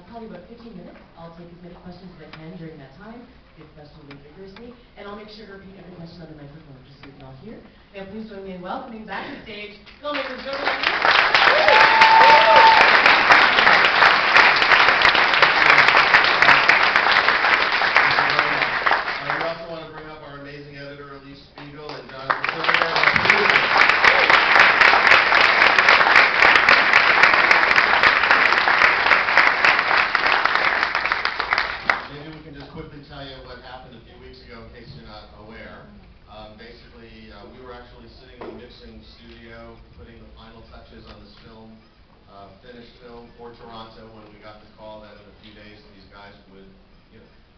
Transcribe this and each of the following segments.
have probably about 15 minutes. I'll take as many questions as I can during that time, if questions really vigorously, and I'll make sure to repeat every question on the microphone just so you can all hear. Now please join me in welcoming back to the stage, filmmakers, Joe. We were actually sitting in the mixing studio, putting the final touches on this film, finished film for Toronto, when we got the call that in a few days these guys would,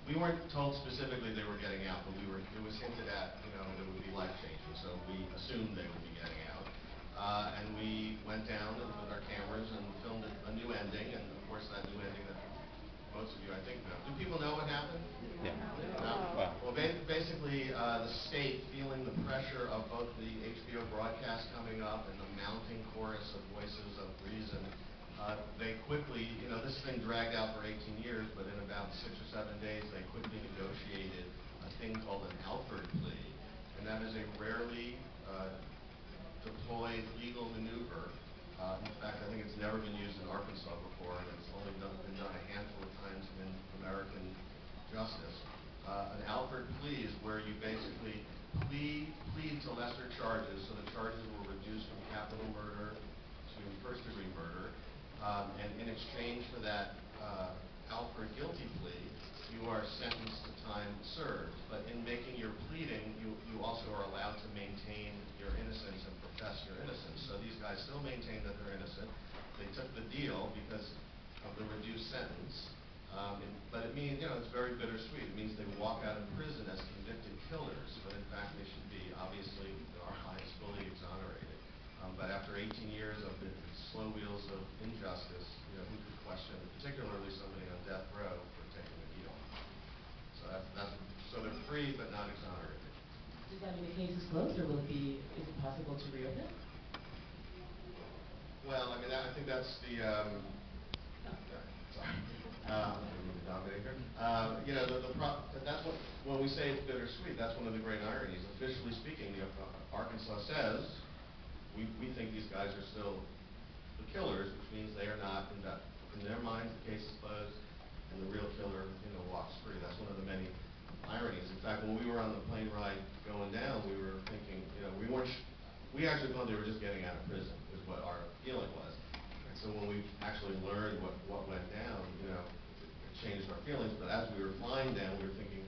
we weren't told specifically they were getting out, but it was hinted at, it would be life-changing, so we assumed they would be getting out. And we went down with our cameras and filmed a new ending, and of course that new ending that most of you, I think, know. Do people know what happened? Yeah. No? Well, basically, the state, feeling the pressure of both the HBO broadcast coming up and the mounting chorus of voices of reason, they quickly, this thing dragged out for 18 years, but in about 6 or 7 days, they quickly negotiated a thing called an Alford plea, and that is a rarely deployed legal maneuver. In fact, I think it's never been used in Arkansas before, and it's only been done a handful of times in American justice. An Alford plea is where you basically plead to lesser charges, so the charges were reduced from capital murder to first-degree murder, and in exchange for that Alford guilty plea, you are sentenced to time served. But in making your pleading, you also are allowed to maintain your innocence and profess your innocence. So these guys still maintain that they're innocent. They took the deal because of the reduced sentence. But it means, it's very bittersweet. It means they walk out of prison as convicted killers, but in fact they should be, obviously, in our eyes, fully exonerated. But after 18 years of the slow wheels of injustice, who could question, particularly somebody on death row, for taking the deal? So they're free but not exonerated. Does that mean the case is closed, or is it possible to reopen? Well, I think that's the, that's what, when we say it's bittersweet, that's one of the great ironies. Officially speaking, Arkansas says, we think these guys are still the killers, which means they are not, in their minds, the case is closed, and the real killer, walks free. That's one of the many ironies. In fact, when we were on the plane ride going down, we were thinking, we actually thought they were just getting out of prison, is what our feeling was. And so when we actually learned what went down, it changed our feelings. But as we were flying down, we were thinking,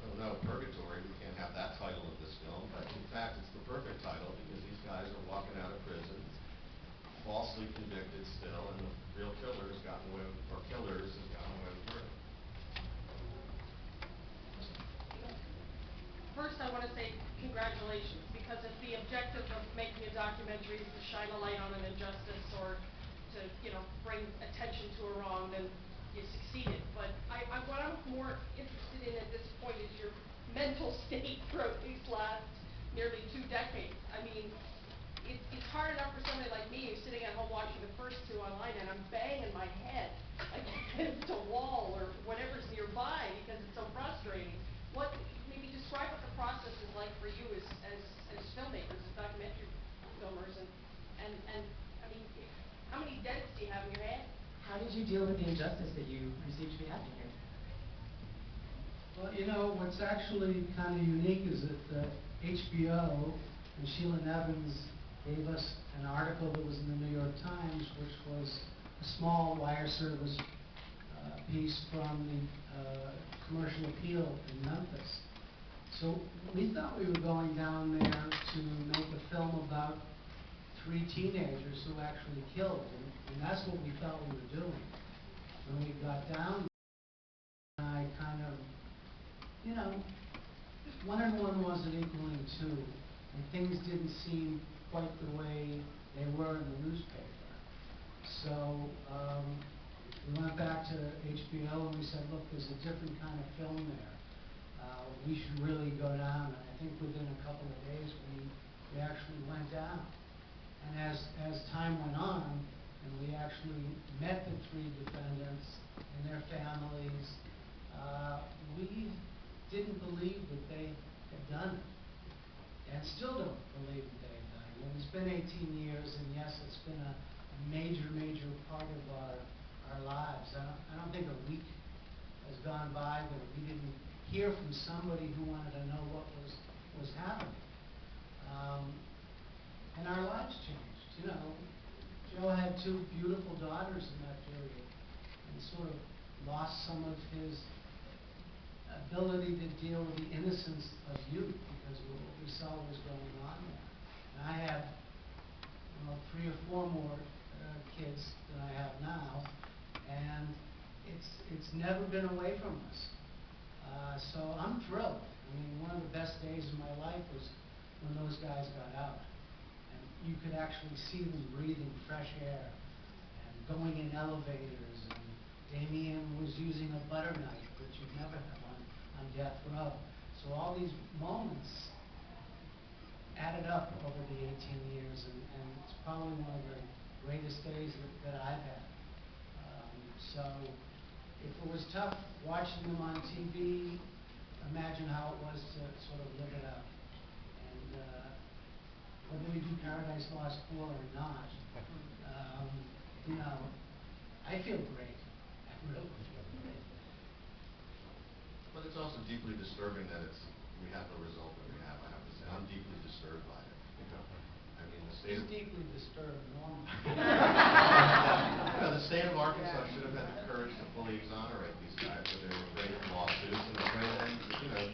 oh no, Purgatory, we can't have that title of this film. But in fact, it's the perfect title because these guys are walking out of prison, falsely convicted still, and the real killer has gotten away with, or killers has gotten away with murder. First, I want to say congratulations, because if the objective of making a documentary is to shine a light on an injustice or to, bring attention to a wrong, then you succeeded. But what I'm more interested in at this point is your mental state throughout these last nearly 2 decades. It's hard enough for somebody like me who's sitting at home watching the first 2 online, and I'm banging my head against a wall or whatever's nearby because it's so frustrating. Maybe describe what the process is like for you as filmmakers, as documentary filmers, and how many dents do you have in your head? How did you deal with the injustice that you perceived to be happening here? Well, what's actually kind of unique is that HBO and Sheila Nevins gave us an article that was in the New York Times, which was a small wire service piece from the Commercial Appeal in Memphis. So we thought we were going down there to make a film about 3 teenagers who actually killed, and that's what we thought we were doing. When we got down, I kind of, 1 and 1 wasn't equaling 2, and things didn't seem quite the way they were in the newspaper. So we went back to HBO and we said, look, there's a different kind of film there. We should really go down. And I think within a couple of days we actually went down. And as time went on, and we actually met the 3 defendants and their families. We didn't believe that they had done it, and still don't believe that they had done it. And it's been 18 years, and yes, it's been a major, major part of our lives. I don't think a week has gone by that we didn't hear from somebody who wanted to know what was happening. And our lives changed. You know, Joe had two beautiful daughters in that period, and sort of lost some of his ability to deal with the innocence of youth because of what we saw was going on there. And I had, 3 or 4 more kids than I have now, and it's never been away from us. So I'm thrilled. I mean, one of the best days of my life was when those guys got out, and you could actually see them breathing fresh air and going in elevators. And Damien was using a butter knife, which you'd never have on death row. So all these moments added up over the 18 years, and it's probably one of the greatest days that I've had. So if it was tough watching them on TV, imagine how it was to sort of live it out. And whether we do Paradise Lost 4 or not, I feel great. I really feel great. But it's also deeply disturbing that we have the result that we have, I have to say. I'm deeply disturbed by it. I mean, the state He's of... deeply disturbed, normally. The state of Arkansas should have had the courage to fully exonerate these guys, but they were afraid of lawsuits and afraid, and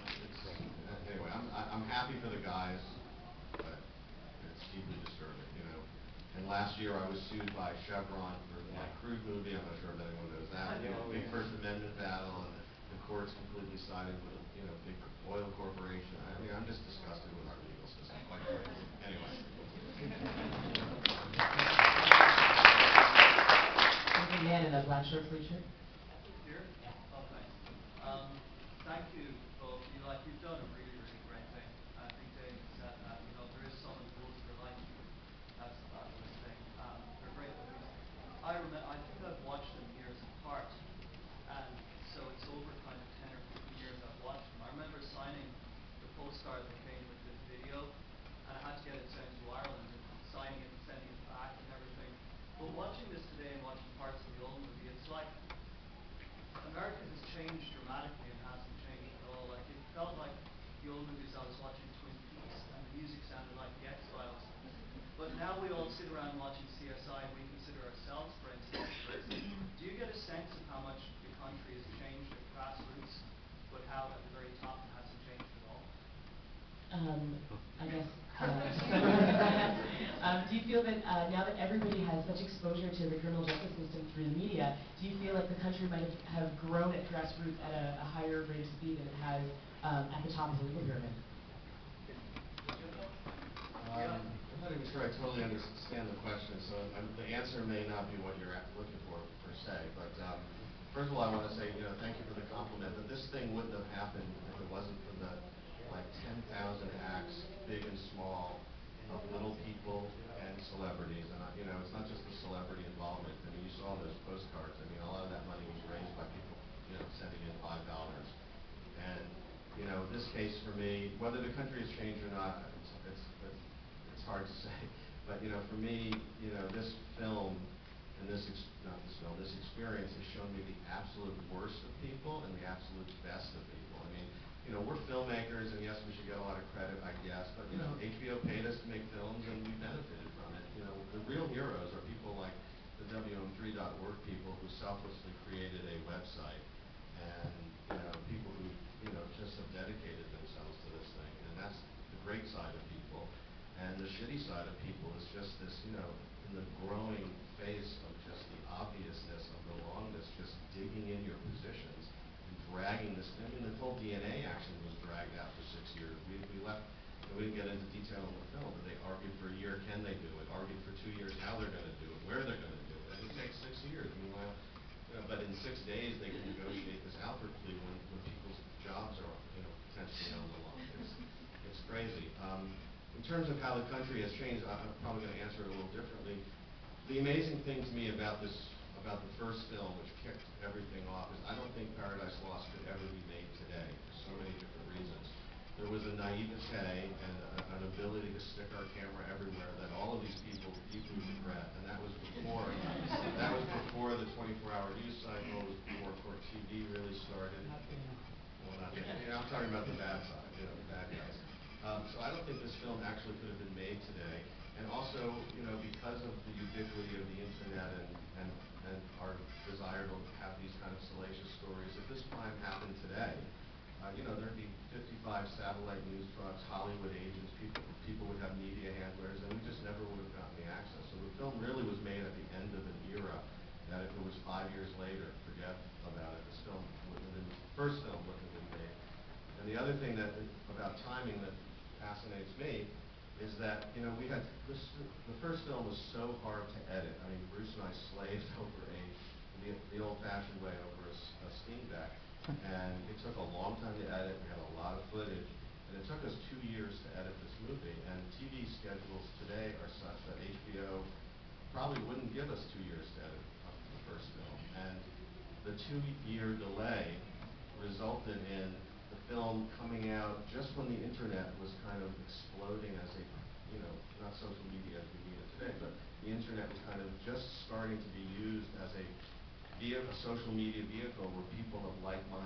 anyway, I'm happy for the guys, but it's deeply disturbing, And last year I was sued by Chevron for my crude movie. I'm not sure if anyone knows that. Big First Amendment battle, and the courts completely sided with big oil corporation. I mean, I'm just disgusted with our legal system, quite frankly. Anyway. Man in a black short sleeve shirt. Here? Oh, thanks. Thank you both. You've done a really, really great thing. I think Dave said that, there is someone who holds your life. That's a fabulous thing. They're great movies. I think I've watched them years apart, and so it's over kind of 10 or 15 years I've watched them. I remember signing the postcard that came with the video, and I had to get it sent to Ireland, and signing it and sending it back and everything. But watching this today and watching parts of the old movie, it's like America has changed dramatically and hasn't changed at all. Like, it felt like the old movies I was watching Twin Peaks, and the music sounded like the X-Files. But now we all sit around watching CSI, and we consider ourselves friends of experts. Do you get a sense of how much the country has changed at grassroots, but how at the very top it hasn't changed at all? I guess, do you feel that now that everybody has such exposure to the criminal justice system through the media, do you feel like the country might have grown at grassroots at a higher rate of speed than it has at the top of the legal pyramid? I'm not even sure I totally understand the question, so the answer may not be what you're looking for, per se. But first of all, I want to say, thank you for the compliment. But this thing wouldn't have happened if it wasn't for the 10,000 acts, big and small, of little people and celebrities. And it's not just the celebrity involvement. I mean, you saw those postcards. I mean, a lot of that money was raised by people, sending in $5. And this case for me, whether the country has changed or not, it's hard to say. But for me, this film and this experience has shown me the absolute worst of people and the absolute best of people. I mean, we're filmmakers, and yes, we should get a lot of credit, I guess. But HBO paid us to make films, and we benefited from it. The real heroes are people like the WM3.org people who selflessly created a website, and people who just have dedicated themselves to this thing, and that's the great side of people. And the shitty side of people is just this, in the growing face of just the obviousness of the wrongness, just digging in your positions and dragging this. I mean, the whole DNA action was dragged out for 6 years. We left. We didn't get into detail in the film, but they argued for a year, can they do it? Argued for 2 years, how they're going to do it, where they're going to do it. And it takes 6 years. Meanwhile, but in 6 days they can negotiate this Alford plea when people's jobs are, potentially on the line. It's crazy. In terms of how the country has changed, I'm probably going to answer it a little differently. The amazing thing to me about about the first film, which kicked everything off, is I don't think Paradise Lost could ever be made today for so many different reasons. There was a naivete and an ability to stick our camera everywhere that all of these people deeply regret, and that was before the 24-hour news cycle, it was before court TV really started. Well, not the, I'm talking about the bad side, the bad guys. So I don't think this film actually could have been made today. And also, because of the ubiquity of the internet and our desire to have these kind of salacious stories, if this crime happened today, there'd be 55 satellite news trucks, Hollywood agents, people would have media handlers, and we just never would have gotten the access. So the film really was made at the end of an era that if it was 5 years later, forget about it. This film wouldn't have been, the first film wouldn't have been made. And the other thing about timing that fascinates me is that, we had the first film was so hard to edit. I mean, Bruce and I slaved over the old-fashioned way over a Steam Deck, and it took a long time to edit. We had a lot of footage, and it took us 2 years to edit this movie. And TV schedules today are such that HBO probably wouldn't give us 2 years to edit the first film, and the 2-year delay resulted in the film coming out just when the internet was kind of exploding as a, not social media as we need it today, but the internet was kind of just starting to be used as a social media vehicle where people of like-minded